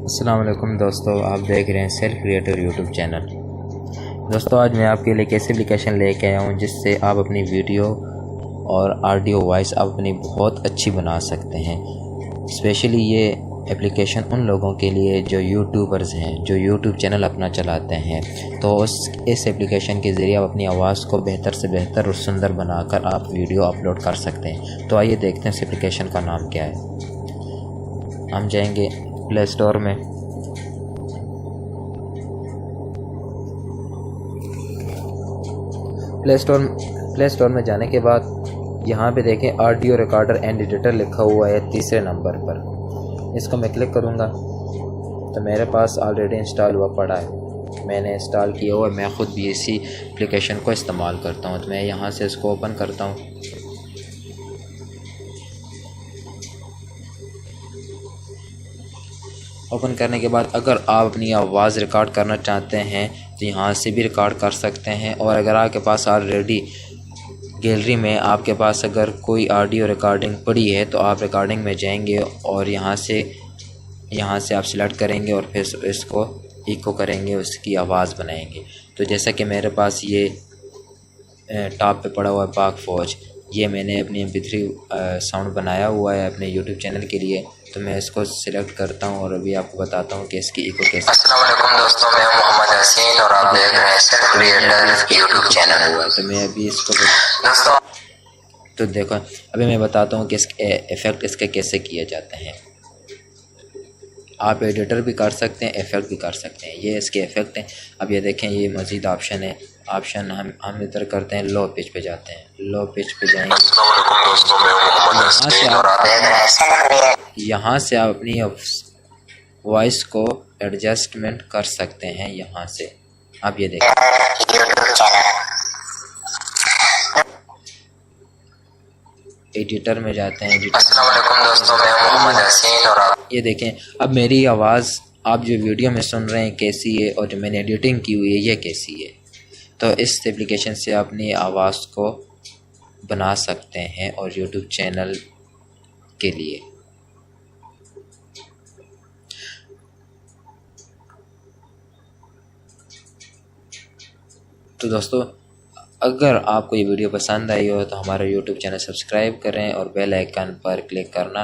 अस्सलाम वालेकुम दोस्तों, आप देख रहे हैं सेल्फ क्रिएटर यूट्यूब चैनल। दोस्तों, आज मैं आपके लिए एक ऐसी एप्लीकेशन लेके आया हूँ जिससे आप अपनी वीडियो और ऑडियो वॉइस आप अपनी बहुत अच्छी बना सकते हैं। स्पेशली ये एप्लीकेशन उन लोगों के लिए जो यूट्यूबर्स हैं, जो यूट्यूब चैनल अपना चलाते हैं। तो इस एप्लीकेशन के ज़रिए आप अपनी आवाज़ को बेहतर से बेहतर और सुंदर बनाकर आप वीडियो अपलोड कर सकते हैं। तो आइए देखते हैं इस एप्लीकेशन का नाम क्या है। हम जाएंगे प्ले स्टोर में। प्ले स्टोर में जाने के बाद यहाँ पे देखें ऑडियो रिकॉर्डर एंड एडिटर लिखा हुआ है तीसरे नंबर पर। इसको मैं क्लिक करूँगा तो मेरे पास ऑलरेडी इंस्टॉल हुआ पड़ा है, मैंने इंस्टॉल किया हुआ है। मैं ख़ुद भी इसी एप्लीकेशन को इस्तेमाल करता हूँ। तो मैं यहाँ से इसको ओपन करता हूँ। ओपन करने के बाद अगर आप अपनी आवाज़ रिकॉर्ड करना चाहते हैं तो यहाँ से भी रिकॉर्ड कर सकते हैं। और अगर आपके पास ऑलरेडी गैलरी में आपके पास अगर कोई ऑडियो रिकॉर्डिंग पड़ी है तो आप रिकॉर्डिंग में जाएंगे और यहाँ से आप सिलेक्ट करेंगे और फिर इसको इको करेंगे, उसकी आवाज़ बनाएंगे। तो जैसा कि मेरे पास ये टॉप पे पड़ा हुआ है पाक फ़ौज, ये मैंने अपनी MP3 साउंड बनाया हुआ है अपने यूट्यूब चैनल के लिए। तो मैं इसको सिलेक्ट करता हूँ और अभी आपको बताता हूँ कि इसकी इको कैसे। अस्सलाम वालेकुम दोस्तों, मैं मोहम्मद हसीन और आप देख रहे हैं सेल्फ क्रिएटर यूट्यूब चैनल। हुआ है तो मैं अभी इसको दोस्तों तो देखो, अभी मैं बताता हूँ कि इसके इफ़ेक्ट इसके कैसे किए जाते हैं। आप एडिटर भी कर सकते हैं, इफ़ेक्ट भी कर सकते हैं। ये इसके इफ़ेक्ट हैं। अब ये देखें, ये मज़ीद ऑप्शन है। ऑप्शन हम इधर करते हैं, लो पिच पे जाते हैं। लो पिच पे जाएंगे, यहाँ से आप अपनी वॉइस को एडजस्टमेंट कर सकते हैं यहाँ से। आप ये देखें, एडिटर में जाते हैं। अस्सलाम वालेकुम दोस्तों, मैं मोहम्मद हसीन और आप ये देखें, अब मेरी आवाज़ आप जो वीडियो में सुन रहे हैं कैसी है और जो मैंने एडिटिंग की हुई है ये कैसी है। तो इस एप्लीकेशन से आप अपनी आवाज़ को बना सकते हैं और यूट्यूब चैनल के लिए। तो दोस्तों, अगर आपको ये वीडियो पसंद आई हो तो हमारा यूट्यूब चैनल सब्सक्राइब करें और बेल आइकन पर क्लिक करना